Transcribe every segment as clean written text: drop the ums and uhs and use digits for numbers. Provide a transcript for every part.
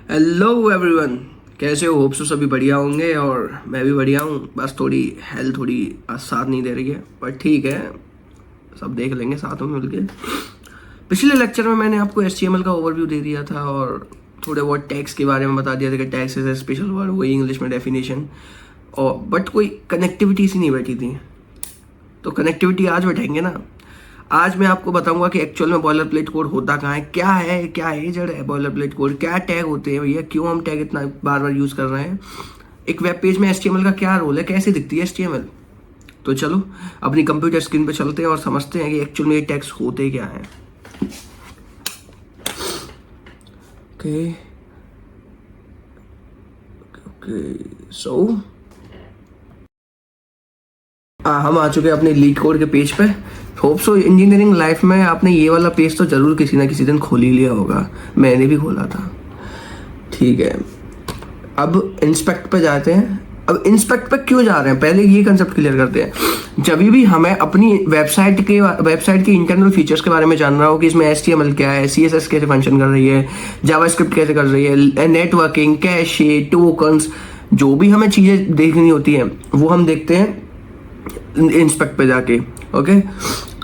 Hello everyone, कैसे हो? Hope so सभी बढ़िया होंगे और मैं भी बढ़िया हूँ। बस थोड़ी हेल्थ थोड़ी आज साथ नहीं दे रही है, पर ठीक है, सब देख लेंगे साथ में मिलके। पिछले लेक्चर में मैंने आपको HTML का ओवरव्यू दे दिया था और थोड़े बहुत टैग्स के बारे में बता दिया था कि tags is a special word, वही इंग्लिश में डेफिनेशन। और बट कोई कनेक्टिविटी सी नहीं बैठी थी, तो कनेक्टिविटी आज बैठेंगे ना। आज मैं आपको बताऊंगा कि एक्चुअल में बॉयलर प्लेट कोड होता कहाँ है, क्या एजड़ है बॉयलर प्लेट कोड, क्या टैग होते हैं भैया, क्यों हम टैग इतना बार बार यूज कर रहे हैं, एक वेब पेज में HTML का क्या रोल है, कैसे दिखती है HTML। तो चलो अपनी कंप्यूटर स्क्रीन पे चलते हैं और समझते हैं कि एक्चुअल में ये टैग्स होते क्या हैं। ओके ओके सो हम आ चुके हैं अपने लीड कोड के पेज पे। होप सो इंजीनियरिंग लाइफ में आपने ये वाला पेज तो जरूर किसी ना किसी दिन खोल ही लिया होगा, मैंने भी खोला था। ठीक है, अब इंस्पेक्ट पे जाते हैं। अब इंस्पेक्ट पे क्यों जा रहे हैं, पहले ये कंसेप्ट क्लियर करते हैं। जब भी हमें अपनी वेबसाइट के इंटरनल फीचर्स के बारे में जानना हो कि इसमें HTML क्या है, CSS कैसे फंक्शन कर रही है, जावास्क्रिप्ट कैसे कर रही है, नेटवर्किंग, कैशे, टोकन्स, जो भी हमें चीज़ें देखनी होती हैं वो हम देखते हैं इंस्पेक्ट पे जाके। ओके,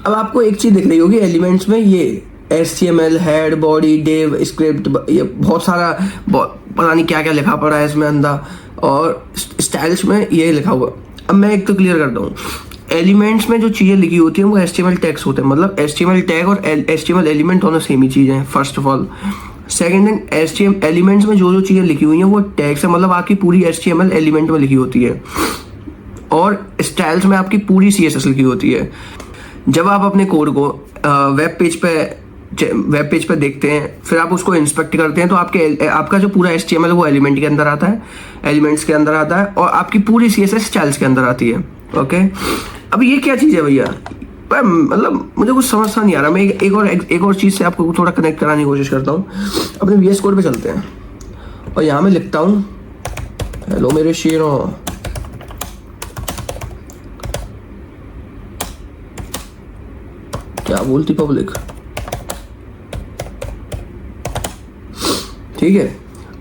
अब आपको एक चीज दिख रही होगी एलिमेंट्स में, ये HTML, head, body, div, script, ये बहुत सारा पता नहीं क्या क्या लिखा पड़ा है इसमें अंदर, और स्टाइल्स में ये लिखा हुआ। अब मैं एक तो क्लियर करता हूँ, एलिमेंट्स में जो चीज़ें लिखी होती हैं वो HTML टैग्स होते हैं, मतलब HTML टैग और HTML एलिमेंट दोनों सेम ही चीज़ें हैं, first of all. Second thing, HTML elements में जो जो चीज़ें लिखी हुई हैं वो टैग्स है, मतलब आपकी पूरी HTML एलिमेंट में लिखी होती है, और स्टाइल्स में आपकी पूरी CSS लिखी होती है। जब आप अपने कोड को वेब पेज पे देखते हैं, फिर आप उसको इंस्पेक्ट करते हैं, तो आपका जो पूरा HTML है वो एलिमेंट के अंदर आता है, एलिमेंट्स के अंदर आता है, और आपकी पूरी CSS स्टाइल्स के अंदर आती है। ओके, अब ये क्या चीज़ है भैया, पर मतलब मुझे कुछ समझ नहीं आ रहा। मैं एक और चीज़ से आपको थोड़ा कनेक्ट कराने की कोशिश करता हूँ। अपने VS कोड पे चलते हैं और यहाँ मैं लिखता हूँ, हेलो मेरे शेरों, क्या बोलती पब्लिक। ठीक है,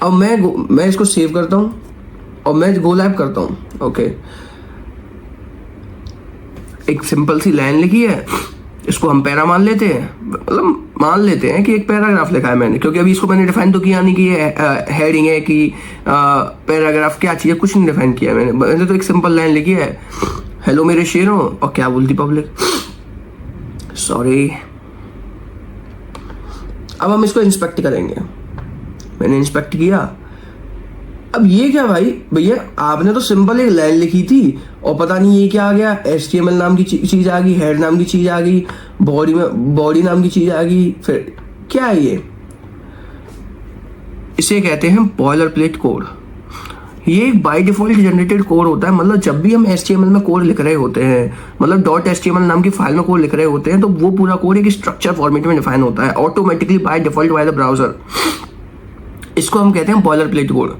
अब मैं इसको सेव करता हूं और मैं गो लाइव करता हूं। ओके, एक सिंपल सी लाइन लिखी है, इसको हम पैरा मान लेते हैं, मतलब मान लेते हैं कि एक पैराग्राफ लिखा है मैंने, क्योंकि अभी इसको मैंने डिफाइन तो किया नहीं कि ये हेडिंग है कि पैराग्राफ क्या चीज़ है, कुछ नहीं डिफाइन किया मैंने तो एक सिंपल लाइन लिखी है, हेलो मेरे शेरों, और क्या बोलती पब्लिक, सॉरी। अब हम इसको इंस्पेक्ट करेंगे। मैंने इंस्पेक्ट किया, अब ये क्या भाई भैया, आपने तो सिंपल एक लाइन लिखी थी और पता नहीं ये क्या आ गया, HTML नाम की चीज आ गई, हेड नाम की चीज आ गई, बॉडी नाम की चीज आ गई, फिर क्या है ये? इसे कहते हैं बॉयलर प्लेट कोड। ये एक बाय डिफॉल्ट जनरेटेड कोड होता है, मतलब जब भी हम HTML में कोड लिख रहे होते हैं, मतलब .html नाम की फाइल में कोड लिख रहे होते हैं, तो वो पूरा कोड एक स्ट्रक्चर फॉर्मेट में डिफाइन होता है automatically by default by the browser. इसको हम कहते हैं बॉयलर प्लेट कोड।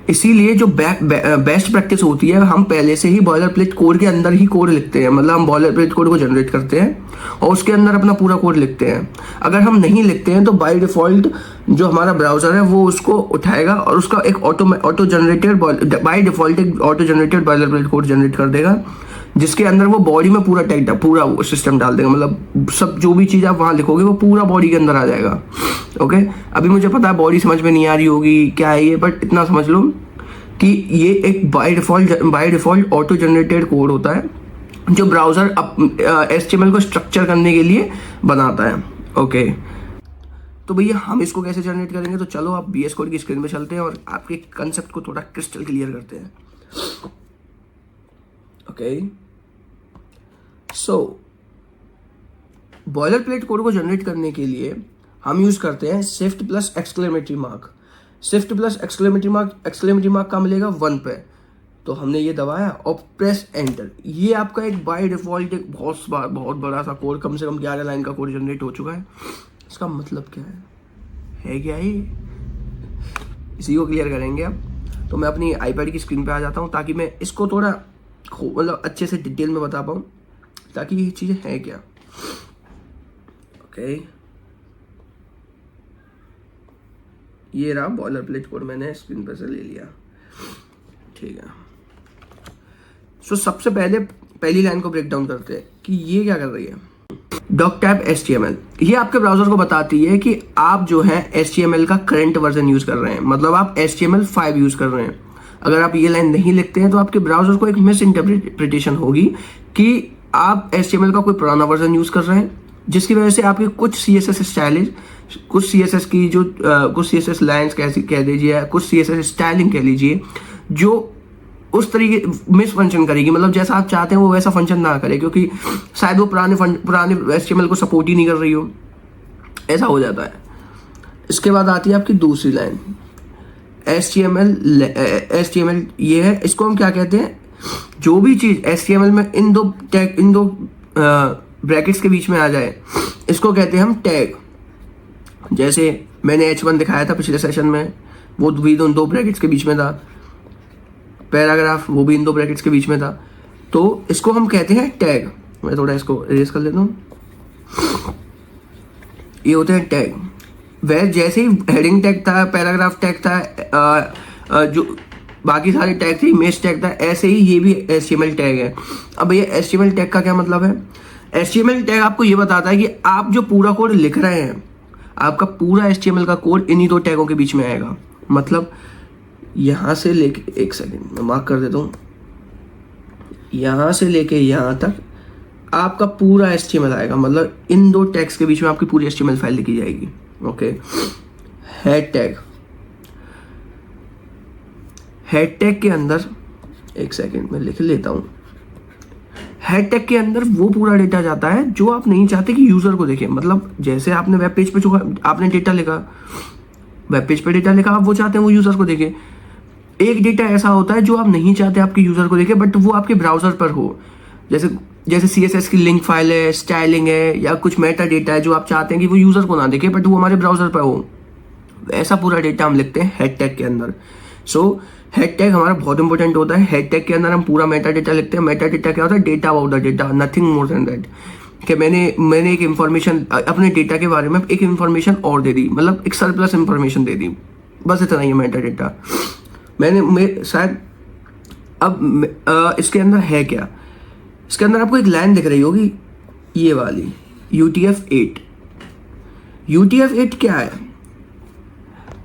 इसीलिए जो बेस्ट प्रैक्टिस होती है, हम पहले से ही बॉयलर प्लेट कोड के अंदर ही कोड लिखते हैं, मतलब हम बॉयलर प्लेट कोड को जनरेट करते हैं और उसके अंदर अपना पूरा कोड लिखते हैं। अगर हम नहीं लिखते हैं तो बाय डिफॉल्ट जो हमारा ब्राउजर है वो उसको उठाएगा और उसका एक ऑटो जनरेटेड बाय डिफॉल्ट एक auto generated boiler plate code generate कर देगा, जिसके अंदर वो बॉडी में पूरा सिस्टम डाल देगा, मतलब सब जो भी चीज़ आप वहाँ लिखोगे वो पूरा बॉडी के अंदर आ जाएगा। ओके, अभी मुझे पता है बॉडी समझ में नहीं आ रही होगी क्या है ये, बट इतना समझ लो कि ये एक by default auto generated code होता है जो ब्राउज़र HTML को स्ट्रक्चर करने के लिए बनाता है। ओके, तो भैया हम इसको कैसे जनरेट करेंगे, तो चलो आप VS कोड की स्क्रीन पे चलते हैं और आपके कंसेप्ट को थोड़ा क्रिस्टल क्लियर करते हैं। ओके, सो बॉयलर प्लेट कोड को जनरेट करने के लिए हम यूज करते हैं shift plus exclamatory mark. Shift plus exclamatory mark का मिलेगा 1 पे, तो हमने ये दबाया और प्रेस एंटर। ये आपका एक बाय डिफॉल्ट एक बहुत बड़ा सा कोड, कम से कम 11 लाइन का कोड जनरेट हो चुका है। इसका मतलब क्या है क्या ये, इसी को क्लियर करेंगे अब। तो मैं अपनी iPad की स्क्रीन पे आ जाता हूँ ताकि मैं इसको थोड़ा मतलब अच्छे से डिटेल में बता पाऊँ ताकि ये चीज़ें हैं क्या। ओके, ये रहा बॉयलर प्लेट कोड, मैंने स्क्रीन पर से ले लिया। ठीक है, सो सबसे पहले पहली लाइन को ब्रेक डाउन करते हैं कि ये क्या कर रही है। डॉकटैब HTML, ये आपके ब्राउजर को बताती है कि आप जो है HTML का करंट वर्जन यूज कर रहे हैं, मतलब आप HTML5 यूज कर रहे हैं। अगर आप ये लाइन नहीं लिखते हैं तो आपके ब्राउजर को एक मिस इंटरप्रिटेशन होगी कि आप HTML का कोई पुराना वर्जन यूज कर रहे हैं, जिसकी वजह से आपके कुछ CSS स्टाइलिंग, कुछ CSS की जो कुछ CSS लाइन्स कह दीजिए, कुछ CSS स्टाइलिंग कह लीजिए, जो उस तरीके मिस फंक्शन करेगी, मतलब जैसा आप चाहते हैं वो वैसा फंक्शन ना करे, क्योंकि शायद वो पुराने HTML को सपोर्ट ही नहीं कर रही हो, ऐसा हो जाता है। इसके बाद आती है आपकी दूसरी लाइन, HTML ये है, इसको हम क्या कहते हैं, जो भी चीज़ HTML में इन दो ब्रैकेट्स के बीच में आ जाए इसको कहते हैं हम टैग। जैसे मैंने H1 दिखाया था पिछले सेशन में, वो भी दो ब्रैकेट्स के बीच में था। पैराग्राफ, वो भी इन दो ब्रैकेट्स के बीच में था, तो इसको हम कहते हैं टैग। मैं थोड़ा इसको इरेज कर लेता हूँ। ये होते हैं टैग। वह जैसे ही हेडिंग टैग था, पैराग्राफ टैग था, जो बाकी सारे टैग थे, इमेज टैग था, ऐसे ही ये भी HTML टैग है। अब ये HTML टैग का क्या मतलब है? HTML टैग आपको ये बताता है कि आप जो पूरा कोड लिख रहे हैं, आपका पूरा HTML का कोड इन्हीं दो टैगों के बीच में आएगा। मतलब यहाँ से लेके, एक सेकेंड मैं मार्क कर देता हूँ, यहाँ से लेके यहाँ तक आपका पूरा HTML आएगा, मतलब इन दो टैग्स के बीच में आपकी पूरी HTML फाइल लिखी जाएगी। Okay, head tag, head tag के अंदर, एक सेकेंड मैं लिख लेता हूँ, हेड टैग के अंदर वो पूरा डेटा जाता है जो आप नहीं चाहते कि यूजर को देखे। मतलब जैसे आपने वेब पेज पे जो आपने डेटा लिखा, वेब पेज पे डेटा लिखा, आप वो चाहते हैं वो यूजर को देखे। एक डेटा ऐसा होता है जो आप नहीं चाहते आपके यूजर को देखे, बट वो आपके ब्राउजर पर हो, जैसे CSS की लिंक फाइल है, स्टाइलिंग है, या कुछ मेटा डेटा है जो आप चाहते हैं कि वो यूजर को ना देखे बट वो हमारे ब्राउजर पर हो। ऐसा पूरा डेटा हम लिखते हैं हेड टैग के अंदर। सो हेड टैग हमारा बहुत इंपॉर्टेंट होता है। हेड टैग के अंदर हम पूरा मेटा डेटा लिखते हैं। मेटा डेटा क्या होता है? Data about the data, nothing more than that. कि मैंने एक इन्फॉर्मेशन अपने डेटा के बारे में एक इन्फॉर्मेशन और दे दी, मतलब एक सरप्लस इन्फॉर्मेशन दे दी, बस इतना ही है मेटा डेटा। मैं शायद अब इसके अंदर है क्या, इसके अंदर आपको एक लाइन दिख रही होगी, ये वाली UTF-8। UTF-8 क्या है?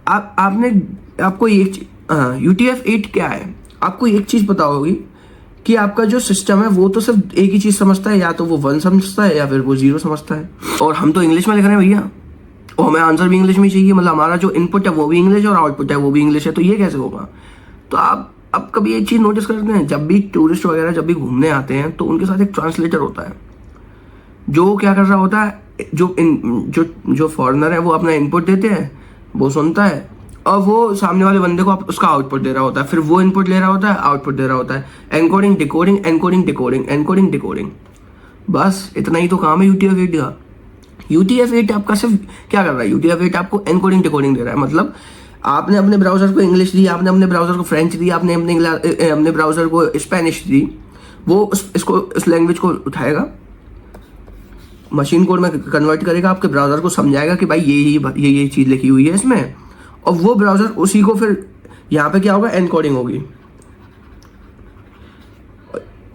आपको एक UTF-8 क्या है, आपको एक चीज पता होगी कि आपका जो सिस्टम है वो तो सिर्फ एक ही चीज समझता है, या तो वो 1 समझता है या फिर वो 0 समझता है। और हम तो इंग्लिश में लिख रहे हैं भैया, और हमें आंसर भी इंग्लिश में चाहिए, मतलब हमारा जो इनपुट है वो भी इंग्लिश और आउटपुट है वो भी इंग्लिश है, तो ये कैसे होगा? तो आप अब कभी एक चीज नोटिस करते हैं, जब भी टूरिस्ट वगैरह जब भी घूमने आते हैं तो उनके साथ एक ट्रांसलेटर होता है, जो क्या कर रहा होता है, जो फॉरेनर है वो अपना इनपुट देते हैं, वो सुनता है, और वो सामने वाले बंदे को उसका आउटपुट दे रहा होता है, फिर वो इनपुट ले रहा होता है, आउटपुट दे रहा होता है। Encoding decoding, encoding decoding, encoding decoding, बस इतना ही तो काम है UTF-8 का। UTF-8 आपका सिर्फ क्या कर रहा है? UTF-8 आपको एनकोडिंग डिकोडिंग दे रहा है। मतलब आपने अपने ब्राउजर को इंग्लिश दी, आपने अपने ब्राउजर को फ्रेंच दी, आपने अपने ब्राउजर को स्पेनिश दी, वो इस लैंग्वेज को उठाएगा, मशीन कोड में कन्वर्ट करेगा, आपके ब्राउजर को समझाएगा कि भाई ये चीज लिखी हुई है इसमें, और वो ब्राउजर उसी को फिर यहाँ पे क्या होगा? एनकोडिंग होगी,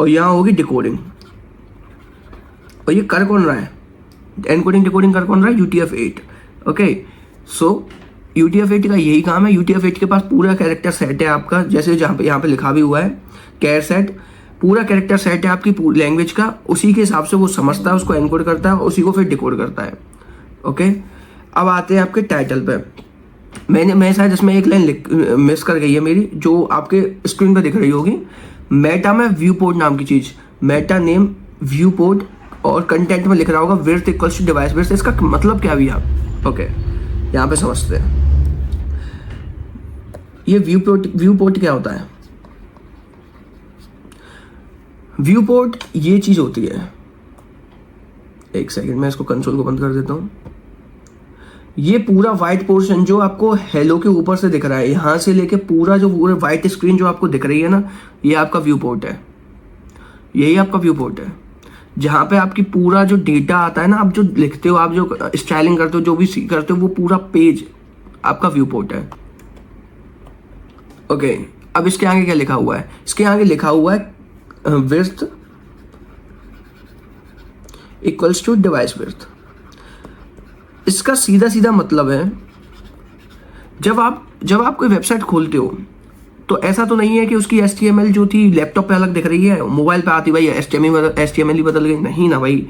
और यहाँ होगी डिकोडिंग। और ये कर कौन रहा है? एनकोडिंग डिकोडिंग कर कौन रहा है? UTF-8। ओके, सो UTF-8 का यही काम है। UTF-8 के पास पूरा कैरेक्टर सेट है आपका, जैसे यहाँ पे लिखा भी हुआ है कैर सेट, पूरा कैरेक्टर सेट है आपकी लैंग्वेज का, उसी के हिसाब से वो समझता है, उसको एनकोड करता है, उसी को फिर डिकोड करता है। ओके, अब आते हैं आपके टाइटल पे। मैं शायद इसमें एक लाइन मिस कर गई है मेरी, जो आपके स्क्रीन पे दिख रही होगी। मेटा में व्यू पोर्ट नाम की चीज, मेटा नेम व्यू पोर्ट, और कंटेंट में लिख रहा होगा width equals to device width. इसका मतलब क्या भी आप ओके यहाँ पे समझते हैं। ये व्यू पोर्ट क्या होता है? व्यू पोर्ट ये चीज होती है, एक सेकंड मैं इसको कंसोल को बंद कर देता हूं। ये पूरा व्हाइट पोर्शन जो आपको हेलो के ऊपर से दिख रहा है, यहां से लेके पूरा व्हाइट स्क्रीन जो आपको दिख रही है ना, ये आपका व्यू पोर्ट है। यही आपका व्यू पोर्ट है, जहां पे आपकी पूरा जो डेटा आता है ना, आप जो लिखते हो, आप जो स्टाइलिंग करते हो, जो भी करते हो, वो पूरा पेज आपका व्यू पोर्ट है। ओके, अब इसके आगे क्या लिखा हुआ है? इसके आगे लिखा हुआ है width equals to device width. इसका सीधा सीधा मतलब है, जब आप कोई वेबसाइट खोलते हो तो ऐसा तो नहीं है कि उसकी HTML जो थी लैपटॉप पे अलग दिख रही है, मोबाइल पे आती भाई HTML ही बदल गई। नहीं ना भाई,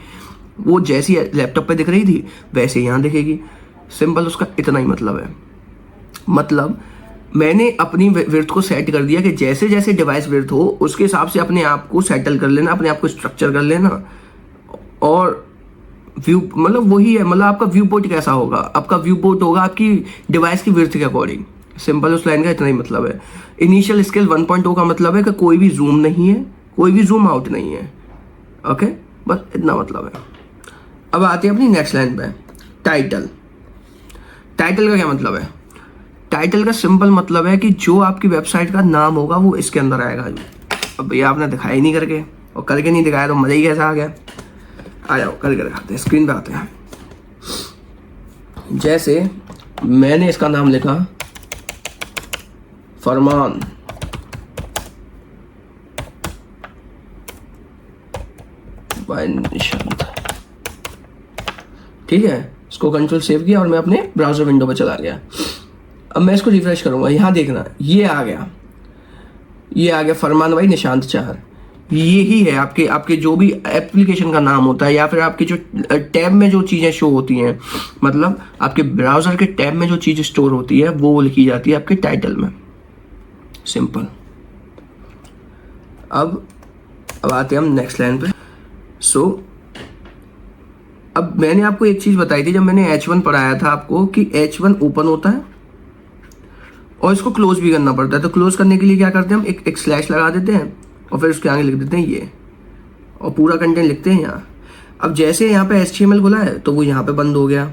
वो जैसी लैपटॉप पे दिख रही थी वैसे यहाँ दिखेगी। सिंपल, उसका इतना ही मतलब है। मतलब मैंने अपनी विड्थ को सेट कर दिया कि जैसे जैसे डिवाइस विड्थ हो उसके हिसाब से अपने आप को सेटल कर लेना, अपने आप को स्ट्रक्चर कर लेना। और व्यू मतलब वही है, मतलब आपका व्यू पोर्ट कैसा होगा? आपका व्यू पोर्ट होगा आपकी डिवाइस की विड्थ के अकॉर्डिंग। सिंपल, उस लाइन का इतना ही मतलब है। इनिशियल स्केल 1.0 का मतलब है कि कोई भी जूम नहीं है, कोई भी जूम आउट नहीं है। ओके, बस इतना मतलब है। अब आते हैं अपनी नेक्स्ट लाइन पे, टाइटल। टाइटल का क्या मतलब है? टाइटल का सिंपल मतलब है कि जो आपकी वेबसाइट का नाम होगा वो इसके अंदर आएगा। अब भैया आपने दिखाया ही नहीं करके, और करके नहीं दिखाया तो मजा ही कैसा आ गया। आ जाओ करके दिखाते हैं, स्क्रीन पे आते हैं। जैसे मैंने इसका नाम लिखा फरमान, बाय निशांत। ठीक है, इसको कंट्रोल सेव किया और मैं अपने ब्राउजर विंडो पे चला गया। अब मैं इसको रिफ्रेश करूंगा, यहां देखना ये आ गया फरमान भाई निशांत 4। यही है आपके जो भी एप्लीकेशन का नाम होता है, या फिर आपके जो टैब में जो चीज़ें शो होती हैं, मतलब आपके ब्राउज़र के टैब में जो चीज़ स्टोर होती है वो लिखी जाती है आपके टाइटल में। सिंपल। अब आते हैं हम नेक्स्ट लाइन पे। अब मैंने आपको एक चीज़ बताई थी जब मैंने H1 पढ़ाया था आपको, कि H1 ओपन होता है और इसको क्लोज भी करना पड़ता है। तो क्लोज करने के लिए क्या करते हैं हम, एक स्लैश लगा देते हैं और फिर उसके आगे लिख देते हैं ये, और पूरा कंटेंट लिखते हैं यहाँ। अब जैसे यहाँ पे HTML खुला है तो वो यहाँ पे बंद हो गया।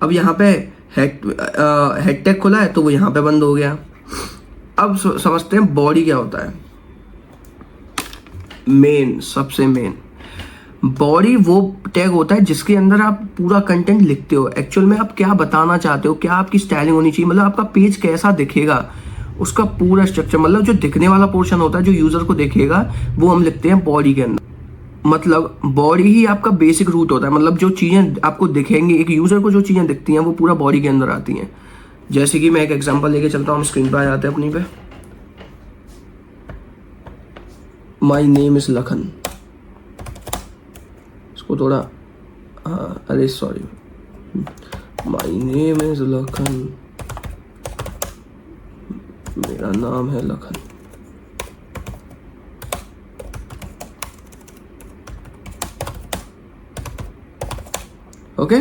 अब यहाँ पे हेड टैग खुला है तो वो यहाँ पे बंद हो गया। अब समझते हैं बॉडी क्या होता है। मेन, सबसे मेन बॉडी वो टैग होता है जिसके अंदर आप पूरा कंटेंट लिखते हो। एक्चुअल में आप क्या बताना चाहते हो, क्या आपकी स्टाइलिंग होनी चाहिए, मतलब आपका पेज कैसा दिखेगा, उसका पूरा स्ट्रक्चर, मतलब जो दिखने वाला पोर्शन होता है जो यूजर को दिखेगा वो हम लिखते हैं बॉडी के अंदर। मतलब बॉडी ही आपका बेसिक रूट होता है, मतलब जो चीज़ें आपको दिखेंगी, एक यूजर को जो चीज़ें दिखती हैं वो पूरा बॉडी के अंदर आती हैं। जैसे कि मैं एक एग्जांपल लेके चलता हूँ, स्क्रीन पर आ जाते हैं अपनी पे। माई नेम इज लखन, इसको थोड़ा अरे sorry, my name is Lakhan, मेरा नाम है लखन। ओके,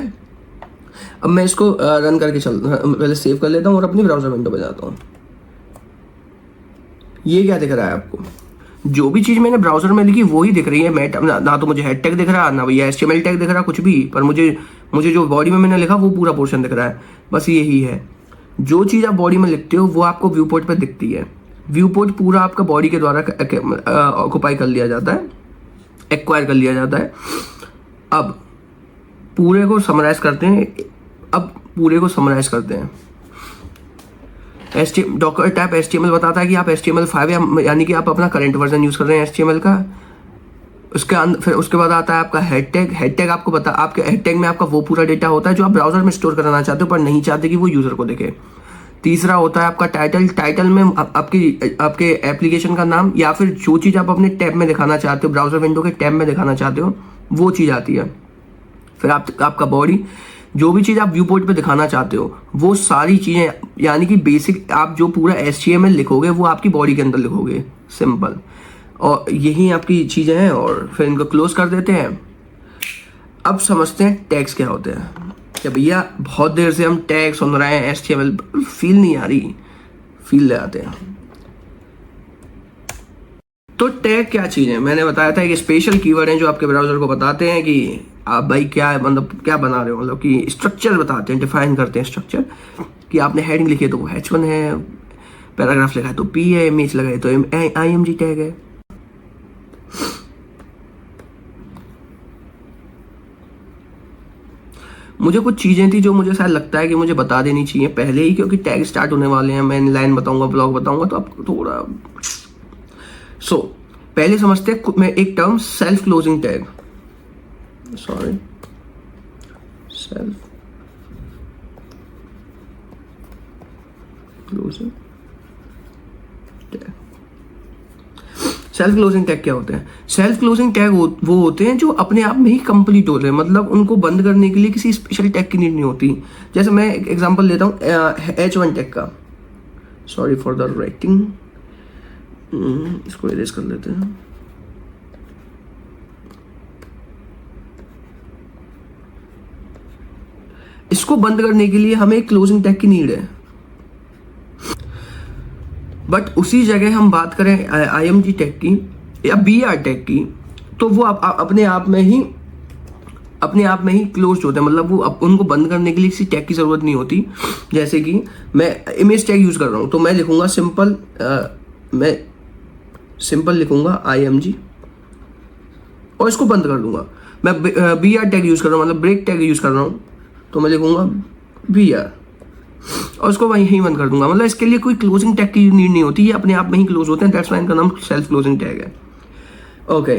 अब मैं इसको रन करके पहले सेव कर लेता हूँ और अपनी ब्राउजर विंडो पे जाता हूँ। ये क्या दिख रहा है आपको? जो भी चीज़ मैंने ब्राउजर में लिखी वही दिख रही है। मैं ना तो मुझे हेड टैग दिख रहा, ना भैया HTML टैग दिख रहा, कुछ भी। पर मुझे जो बॉडी में मैंने लिखा वो पूरा पोर्शन दिख रहा है। बस यही है, जो चीज़ आप बॉडी में लिखते हो वो आपको व्यू पोर्ट पे दिखती है। व्यू पोर्ट पूरा आपका बॉडी के द्वारा ऑक्युपाई कर लिया जाता है, एक्वायर कर लिया जाता है। अब पूरे को समराइज करते हैं। डॉकर टाइप HTML बताता है कि आप HTML5 यानी कि आप अपना करंट वर्जन यूज कर रहे हैं HTML का। फिर उसके बाद आता है आपका हेड टैग आपको आपके हेड टैग में आपका वो पूरा डेटा होता है जो आप ब्राउजर में स्टोर कराना चाहते हो पर नहीं चाहते कि वो यूजर को दिखे। तीसरा होता है आपका टाइटल में आपके एप्लीकेशन का नाम, या फिर जो चीज़ आप अपने टैब में दिखाना चाहते हो, ब्राउजर विंडो के टैब में दिखाना चाहते हो, वो चीज़ आती है। फिर आपका बॉडी, जो भी चीज़ आप व्यू पोर्ट पे दिखाना चाहते हो वो सारी चीज़ें, यानी कि बेसिक आप जो पूरा HTML लिखोगे वो आपकी बॉडी के अंदर लिखोगे। सिंपल, और यही आपकी चीज़ें हैं। और फिर इनको क्लोज कर देते हैं। अब समझते हैं टैग्स क्या होते हैं। कि भैया बहुत देर से हम टैग सुन रहे हैं, HTML फील नहीं आ रही, फील ले आते हैं। तो टैग क्या चीज़ है? मैंने बताया था एक स्पेशल कीवर्ड है जो आपके ब्राउजर को बताते हैं कि आप भाई क्या है, मतलब क्या बना रहे हो, मतलब कि स्ट्रक्चर बताते हैं, डिफाइन करते हैं स्ट्रक्चर। कि आपने हेडिंग लिखी है तो वो H1 है, पैराग्राफ लिखा है तो P है, इमेज लगाए तो IMG टैग है। मुझे कुछ चीज़ें थी जो मुझे शायद लगता है कि मुझे बता देनी चाहिए पहले ही, क्योंकि टैग स्टार्ट होने वाले हैं, मैं लाइन बताऊंगा, ब्लॉग बताऊंगा, तो आपको थोड़ा पहले समझते हैं मैं एक term self closing tag, sorry, self closing tag. Self closing tag क्या होते हैं? सेल्फ क्लोजिंग टैग वो होते हैं जो अपने आप में ही कंप्लीट होते हैं, मतलब उनको बंद करने के लिए किसी स्पेशल टैग की नीड नहीं होती। जैसे मैं एक एग्जांपल देता हूँ H1 टैग का, सॉरी फॉर द राइटिंग, इसको इरेज कर लेते हैं। इसको बंद करने के लिए हमें एक क्लोजिंग टैग की नीड है, बट उसी जगह हम बात करें IMG टैग की या BR टैग की, तो वो अपने आप में ही क्लोज होते हैं, मतलब वो उनको बंद करने के लिए किसी टैग की जरूरत नहीं होती। जैसे कि मैं इमेज टैग यूज कर रहा हूँ, तो मैं लिखूंगा मैं सिंपल लिखूंगा IMG और इसको बंद कर दूंगा। मैं BR टैग यूज कर रहा हूँ, मतलब ब्रेक टैग यूज कर रहा हूँ, तो मैं लिखूंगा BR और उसको वहीं ही बंद कर दूंगा। मतलब इसके लिए कोई क्लोजिंग टैग की नीड नहीं होती, ये अपने आप में ही क्लोज होते हैं, दैट्स व्हाई इनका नाम सेल्फ क्लोजिंग टैग है। ओके,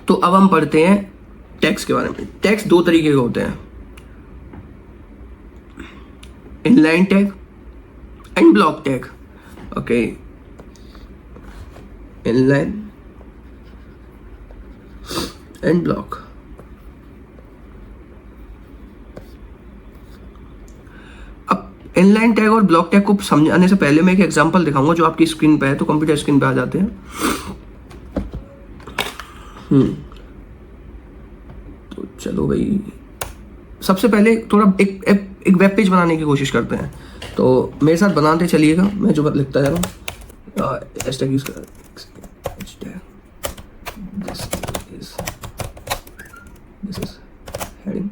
तो अब हम पढ़ते हैं टैग्स के बारे में। टैग्स दो तरीके के होते हैं, inline tag and block tag. Okay, inline and block. Inline tag और ब्लॉक टैग को समझाने से पहले मैं एक एग्जांपल दिखाऊंगा जो आपकी स्क्रीन पे है, तो कंप्यूटर स्क्रीन पे आ जाते हैं। तो चलो भाई, सबसे पहले थोड़ा एक वेब पेज बनाने की कोशिश करते हैं, तो मेरे साथ बनाते चलिएगा, मैं जो लिखता जा रहा हूँ। हैशटैग यूज कर, दिस इज हेडिंग।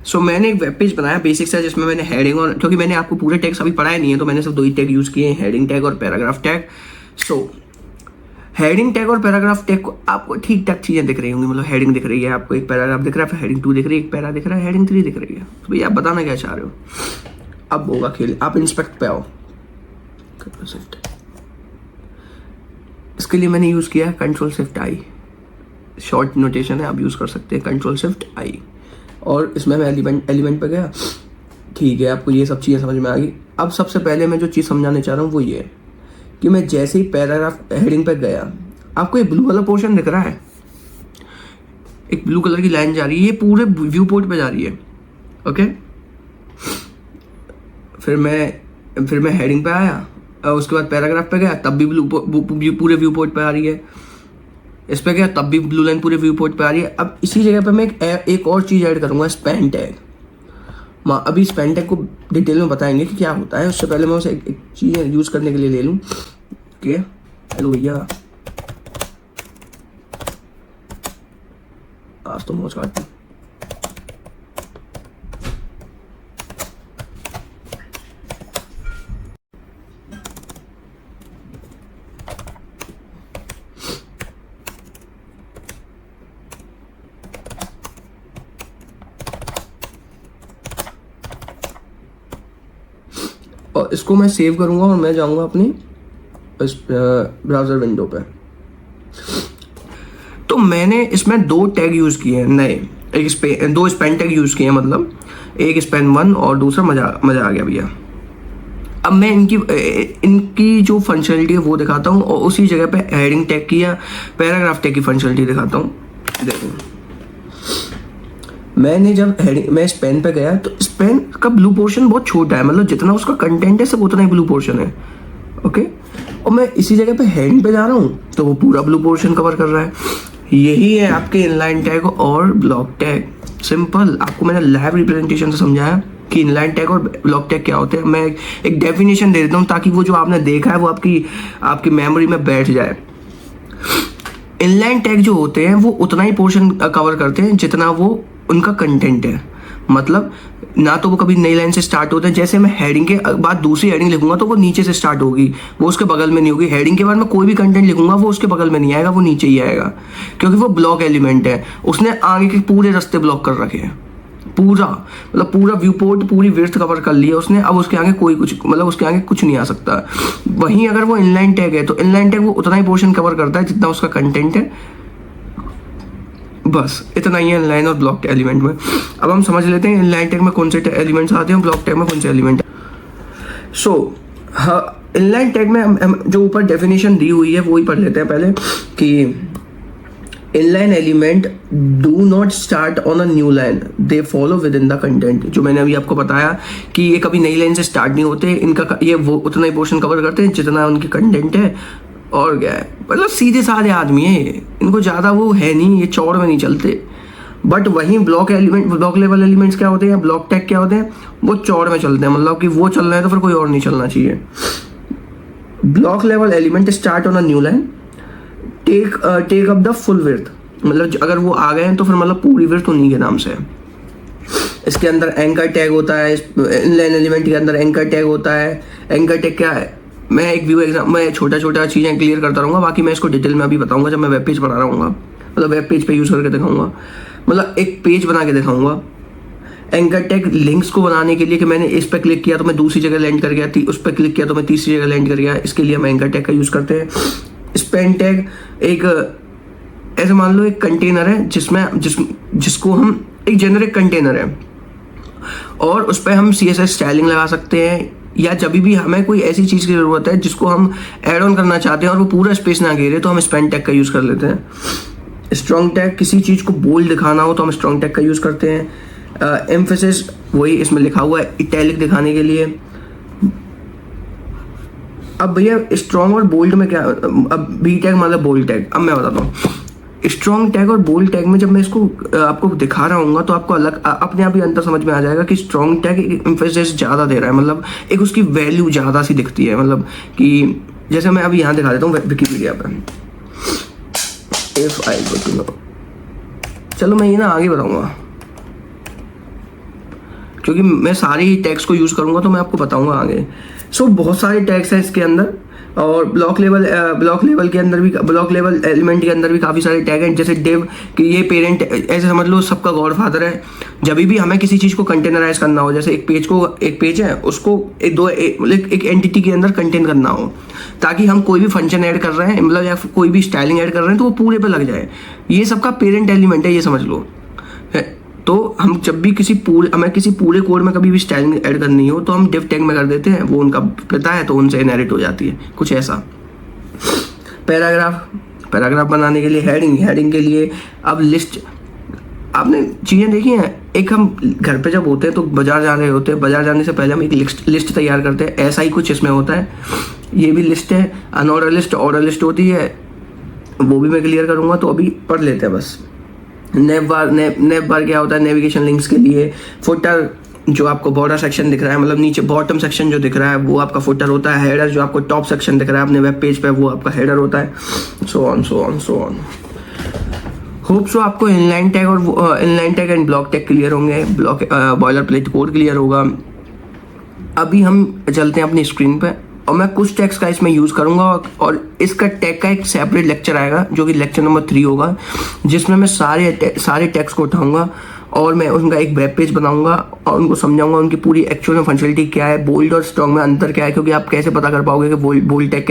सो मैंने एक वेब पेज बनाया बेसिक सा, जिसमें मैंने हेडिंग और, क्योंकि मैंने आपको पूरे टैग्स अभी पढ़ाए नहीं है, तो मैंने सिर्फ दो ही टैग यूज किए हैं, हेडिंग टैग और paragraph tag. So heading tag और पैराग्राफ टैग को आपको ठीक ठाक चीजें दिख रही होंगी, मतलब हेडिंग दिख रही है आपको, एक पैराग्राफ दिख रहा है, फिर हेडिंग 2 दिख रही है, एक पैरा दिख रहा है, हेडिंग 3 दिख रही है। तो भैया आप बताना क्या चाह रहे हो? अब होगा खेल, आप इंस्पेक्ट पे आओ। इसके लिए मैंने यूज किया Ctrl+Shift+I, शॉर्ट नोटेशन है, आप यूज कर सकते हैं Ctrl+Shift+I। और इसमें मैं एलिमेंट पे गया, ठीक है, आपको ये सब चीज़ें समझ में आ गई। अब सबसे पहले मैं जो चीज़ समझाने चाह रहा हूँ वो ये है कि मैं जैसे ही पैराग्राफ हेडिंग पे गया, आपको ये ब्लू वाला पोर्शन दिख रहा है, एक ब्लू कलर की लाइन जा रही है, ये पूरे व्यू पोर्ट पे जा रही है। ओके, फिर मैं हेडिंग पे आया, उसके बाद पैराग्राफ पे गया, तब भी पूरे व्यू पोर्ट पे आ रही है, इस पे गया तब भी ब्लू लाइन पूरे व्यू पोर्ट पे आ रही है। अब इसी जगह पे मैं एक और चीज़ ऐड करूँगा, स्पैन टैग। अभी स्पैन टैग को डिटेल में बताएंगे कि क्या होता है, उससे पहले मैं उसे एक चीज़ यूज़ करने के लिए ले लूँ। ओके, हेलो भैया, आज तो मौज काटती। और इसको मैं सेव करूंगा और मैं जाऊंगा अपनी इस ब्राउज़र विंडो पे। तो मैंने इसमें 2 टैग यूज़ किए हैं नए, एक 2 स्पेन टैग यूज़ किए हैं, मतलब एक स्पेन 1 और दूसरा मज़ा आ गया भैया। अब मैं इनकी जो फंक्शनलिटी है वो दिखाता हूँ, और उसी जगह पे हेडिंग टैग की या पैराग्राफ टैग की फंक्शनलिटी दिखाता हूँ। देखो मैंने जब मैं इस पेन पे गया तो इस पेन का ब्लू पोर्शन बहुत छोटा है, मतलब जितना उसका कंटेंट है सब उतना ही ब्लू पोर्शन है, ओके। और मैं इसी जगह पे हेडिंग पे जा रहा हूँ तो वो पूरा ब्लू पोर्शन कवर कर रहा है। यही है आपके इनलाइन टैग और ब्लॉक टैग। सिंपल, आपको मैंने लाइव रिप्रेजेंटेशन से समझाया कि इनलाइन टैग और ब्लॉक टैग क्या होते हैं। मैं एक डेफिनेशन दे देता हूँ ताकि वो जो आपने देखा है वो आपकी मेमोरी में बैठ जाए। इनलाइन टैग जो होते हैं वो उतना ही पोर्शन कवर करते हैं जितना वो उनका कंटेंट है, मतलब ना तो वो कभी नई लाइन से स्टार्ट होते हैं। जैसे मैं हेडिंग के बाद दूसरी हेडिंग लिखूंगा तो वो नीचे से स्टार्ट होगी, वो उसके बगल में नहीं होगी। हेडिंग के बाद मैं कोई भी कंटेंट लिखूंगा वो उसके बगल में नहीं आएगा, वो नीचे ही आएगा, क्योंकि वो ब्लॉक एलिमेंट है। उसने आगे के पूरे रास्ते ब्लॉक कर रखे हैं, पूरा व्यू पोर्ट, पूरी विड्थ कवर कर लिया उसने। अब उसके आगे उसके आगे कुछ नहीं आ सकता। वहीं अगर वो इनलाइन टैग है तो इनलाइन टैग वो उतना ही पोर्शन कवर करता है जितना उसका कंटेंट है, बस इतना ही है इनलाइन और ब्लॉक एलिमेंट में। अब हम समझ लेते हैं इनलाइन टैग में कौन से एलिमेंट्स आते हैं, ब्लॉक टैग में कौन से एलिमेंट है। सो इनलाइन टैग में हम जो ऊपर डेफिनेशन दी हुई है वो ही पढ़ लेते हैं पहले कि inline element do not start on a new line, they follow with in the content. जो मैंने अभी आपको बताया कि ये कभी नई लाइन से स्टार्ट नहीं होते, ये वो उतना ही पोर्शन कवर करते हैं जितना उनकी कंटेंट है। और क्या है, मतलब सीधे साधे आदमी है, इनको ज़्यादा वो है नहीं, ये चौड़ में नहीं चलते। बट वहीं ब्लॉक लेवल एलिमेंट्स क्या होते हैं, ब्लॉक टैग क्या होते हैं, वो चौड़ में चलते हैं, मतलब कि वो चल रहे हैं तो फिर कोई और नहीं चलना चाहिए। Block level element start on a new line, take up the full width, मतलब अगर वो आ गए हैं तो फिर मतलब पूरी विड्थ उन्हीं के नाम से है। इसके अंदर एंकर टैग होता है, इनलाइन एलिमेंट के अंदर एंकर टैग होता है। एंकर टैग क्या है, मैं एक व्यू एग्जाम में छोटा चीज़ें क्लियर करता रहूँगा, बाकी मैं इसको डिटेल में अभी बताऊँगा जब मैं वेब पेज बना रहा हूँ, मतलब वेब पेज पे यूज़ करके दिखाऊँगा, मतलब एक पेज बना के दिखाऊँगा। एंकर टैग लिंक्स को बनाने के लिए कि मैंने इस पर क्लिक किया तो मैं दूसरी जगह लैंड कर गया, उस पर क्लिक किया तो मैं तीसरी जगह लैंड कर गया, इसके लिए हम एंकर टैग का यूज़ करते हैं। स्पेन टैग ऐसे मान लो एक कंटेनर है जिसको हम एक जेनरिक कंटेनर है और उस पर हम CSS स्टाइलिंग लगा सकते हैं, या जब भी हमें कोई ऐसी चीज़ की ज़रूरत है जिसको हम ऐड ऑन करना चाहते हैं और वो पूरा स्पेस ना घेरे तो हम स्पेन टैग का यूज़ कर लेते हैं। स्ट्रॉन्ग टैग, किसी चीज़ को बोल्ड दिखाना हो तो हम स्ट्रॉन्ग टैग का यूज़ करते हैं। एम्फेसिस, वही इसमें लिखा हुआ है इटैलिक दिखाने के लिए। अब भैया स्ट्रॉन्ग और बोल्ड में क्या, अब बी टैग मतलब बोल्ड टैग। अब मैं बताता हूँ स्ट्रॉन्ग टैग और बोल्ड टैग में जब मैं इसको आपको दिखा रहा हूँ तो आपको अलग अपने आप ही अंतर समझ में आ जाएगा कि स्ट्रॉन्ग टैग एम्फेसिस ज़्यादा दे रहा है, मतलब एक उसकी वैल्यू ज़्यादा सी दिखती है, मतलब कि जैसे मैं अभी यहाँ दिखा देता हूँ विकिपीडिया पर, if I go to no, चलो मैं ये ना आगे बताऊँगा क्योंकि मैं सारी टैग्स को यूज़ करूँगा तो मैं आपको बताऊँगा आगे। सो बहुत सारे टैग्स हैं इसके अंदर, और ब्लॉक लेवल एलिमेंट के अंदर भी काफ़ी सारे टैग हैं, जैसे डिव कि ये पेरेंट, ऐसे समझ लो सबका गॉडफादर है। जब भी हमें किसी चीज़ को कंटेनराइज करना हो, जैसे एक पेज है उसको एक एंटिटी के अंदर कंटेन करना हो, ताकि हम कोई भी फंक्शन ऐड कर रहे हैं, मतलब या कोई भी स्टाइलिंग ऐड कर रहे हैं तो वो पूरे पे लग जाए, ये सबका पेरेंट एलिमेंट है, ये समझ लो। तो हम जब भी हमें किसी पूरे कोड में कभी भी स्टाइलिंग ऐड करनी हो तो हम डिव टैग में कर देते हैं, वो उनका पिता है तो उनसे इनहेरिट हो जाती है, कुछ ऐसा। पैराग्राफ बनाने के लिए हेडिंग के लिए अब लिस्ट, आपने चीज़ें देखी हैं, एक हम घर पे जब होते हैं तो बाजार जा रहे होते हैं, बाजार जाने से पहले हम एक लिस्ट तैयार करते हैं, ऐसा ही कुछ इसमें होता है। ये भी लिस्ट है, अनऑर्डर लिस्ट, ऑर्डर लिस्ट होती है, वो भी मैं क्लियर करूँगा, तो अभी पढ़ लेते हैं बस। नेव बार क्या होता है, नेविगेशन लिंक्स के लिए। फुटर, जो आपको बॉर्डर सेक्शन दिख रहा है, मतलब नीचे बॉटम सेक्शन जो दिख रहा है वो आपका फुटर होता है। हेडर, जो आपको टॉप सेक्शन दिख रहा है अपने वेब पेज पे, वो आपका हेडर होता है। So on. होप सो आपको inline tag and block tag clear होंगे, बॉयलर प्लेट कोड क्लियर होगा। अभी हम चलते हैं अपनी स्क्रीन पे और मैं कुछ टैग्स का इसमें यूज़ करूँगा और इसका टैग का एक सेपरेट लेक्चर आएगा जो कि लेक्चर नंबर 3 होगा, जिसमें मैं सारे टैग्स को उठाऊँगा और मैं उनका एक वेब पेज बनाऊंगा और उनको समझाऊंगा उनकी पूरी एक्चुअल में फंक्शनलिटी क्या है, बोल्ड और स्ट्रॉन्ग में अंतर क्या है, क्योंकि आप कैसे पता कर पाओगे कि बोल्ड टैग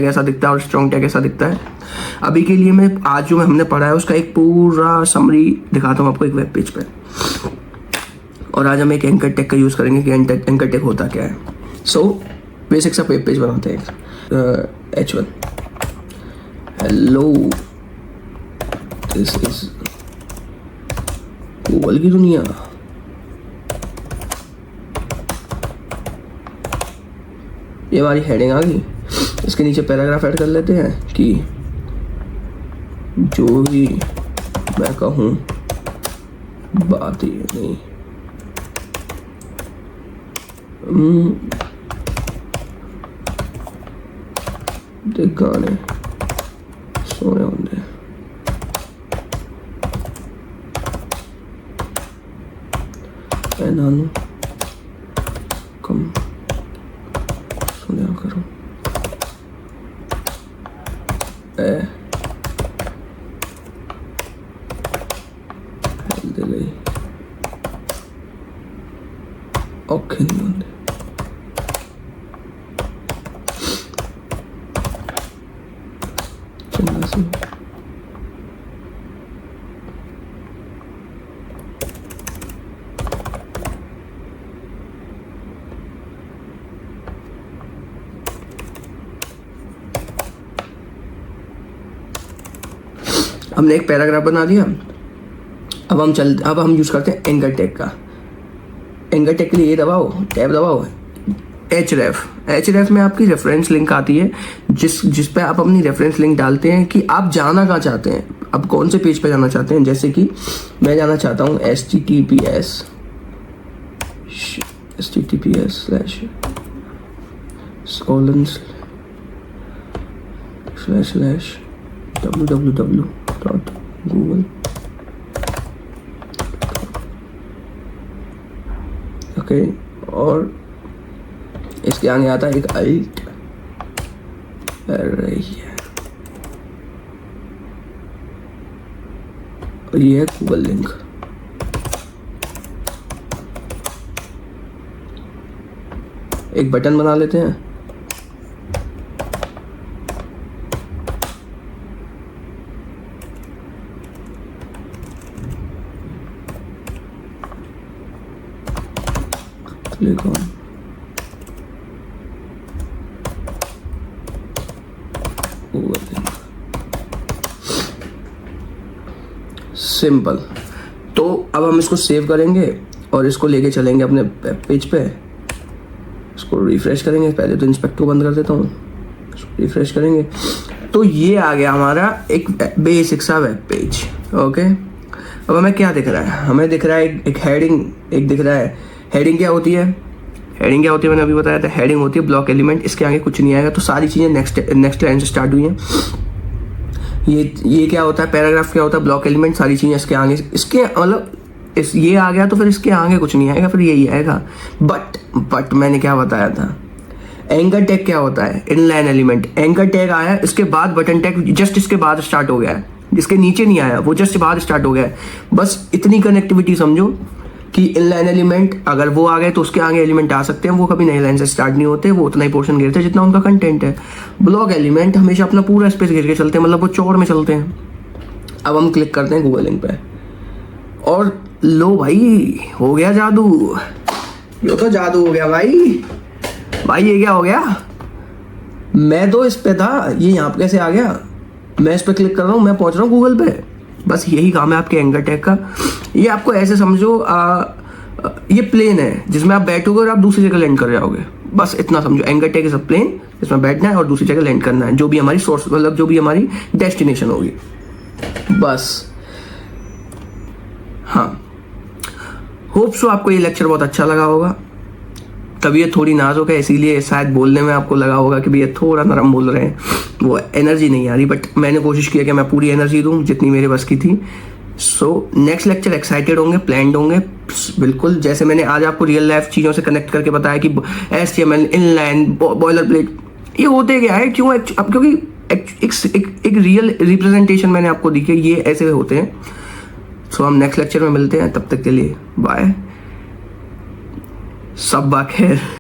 ऐसा दिखता है और स्ट्रॉन्ग टैग ऐसा दिखता है। अभी के लिए मैं आज जो हमने पढ़ा है उसका एक पूरा समरी दिखाता हूँ आपको एक वेब पेज पर। और आज हम एक एंकर टैग का यूज़ करेंगे कि एंकर टैग होता क्या है। सो बेसिक सा वेब पेज बनाते हैं। H1 hello, this is Google की दुनिया। ये हमारी हेडिंग आ गई। इसके नीचे पैराग्राफ ऐड कर लेते हैं कि जो भी मैं कहूँ बात ही नहीं। देख गाने सोने होंगे। नानू कम सुना करो। दे गई ओके नहीं होंगे। चंदा सी हमने एक पैराग्राफ बना दिया। अब हम यूज करते हैं एंकर टैग का। एंकर टैग के लिए ये दबाओ, टैब दबाओ, href में आपकी रेफरेंस लिंक आती है जिस पे आप अपनी रेफरेंस लिंक डालते हैं कि आप जाना कहाँ चाहते हैं, आप कौन से पेज पे जाना चाहते हैं। जैसे कि मैं जाना चाहता हूँ https://www.google ओके। और इसके आगे आता है एक अल्ट, और ये है गूगल लिंक। एक बटन बना लेते हैं। Click on Google link. Simple. तो अब हम इसको सेव करेंगे और इसको लेके चलेंगे अपने वेब पेज पे। इसको रिफ्रेश करेंगे। पहले तो इंस्पेक्टर को बंद कर देता हूँ, रिफ्रेश करेंगे तो ये आ गया हमारा एक बेसिक सा वेब पेज। ओके, अब हमें क्या दिख रहा है? हमें दिख रहा है एक हेडिंग, एक दिख रहा है। हेडिंग क्या होती है? हेडिंग क्या होती है मैंने अभी बताया था। हेडिंग होती है ब्लॉक एलिमेंट, इसके आगे कुछ नहीं आएगा। तो सारी चीज़ें नेक्स्ट लाइन से स्टार्ट हुई हैं। ये क्या होता है? पैराग्राफ क्या होता है? Block element. सारी चीज़ें इसके आगे, इसके मतलब ये आ गया तो फिर इसके आगे कुछ नहीं आएगा, फिर यही आएगा। बट मैंने क्या बताया था? एंकर टैग क्या होता है? Inline element. एंकर टैग आया, इसके बाद बटन टैग जस्ट इसके बाद स्टार्ट हो गया है, जिसके नीचे नहीं आया वो जस्ट बाद स्टार्ट हो गया है। बस इतनी कनेक्टिविटी समझो कि इनलाइन एलिमेंट अगर वो आ गए तो उसके आगे एलिमेंट आ सकते हैं। वो कभी नई लाइन से स्टार्ट नहीं होते, वो उतना ही पोर्शन घेरते हैं जितना उनका कंटेंट है। ब्लॉक एलिमेंट हमेशा अपना पूरा स्पेस घेर के चलते हैं, मतलब वो चौड़ में चलते हैं। अब हम क्लिक करते हैं गूगल लिंक पे और लो भाई, हो गया जादू। ये तो जादू हो गया भाई। ये क्या हो गया? मैं तो इस पे था, ये यहाँ पे कैसे आ गया? मैं इस पे क्लिक कर रहा हूँ, मैं पहुंच रहा हूँ गूगल पे। बस यही काम है आपके एंकर टैग का। ये आपको ऐसे समझो, ये प्लेन है जिसमें आप बैठोगे और आप दूसरी जगह लैंड कर जाओगे। बस इतना समझो, anchor tag is a plane जिसमें बैठना है और दूसरी जगह लैंड करना है, जो भी हमारी सोर्स मतलब जो भी हमारी डेस्टिनेशन होगी। बस हाँ, होप सो आपको ये लेक्चर बहुत अच्छा लगा होगा। तबीयत थोड़ी नाजुक है, इसीलिए शायद बोलने में आपको लगा होगा कि भैया थोड़ा नरम बोल रहे हैं, वो एनर्जी नहीं आ रही। बट मैंने कोशिश किया कि मैं पूरी एनर्जी दूं जितनी मेरे बस की थी। सो नेक्स्ट लेक्चर एक्साइटेड होंगे, प्लान्ड होंगे बिल्कुल। जैसे मैंने आज आपको रियल लाइफ चीज़ों से कनेक्ट करके बताया कि HTML, इनलाइन, बॉयलर प्लेट, ये होते क्या है, क्यों? अब क्योंकि एक रियल रिप्रेजेंटेशन मैंने आपको दी कि ये ऐसे होते हैं। सो हम नेक्स्ट लेक्चर में मिलते हैं, तब तक के लिए बाय, सब खैर।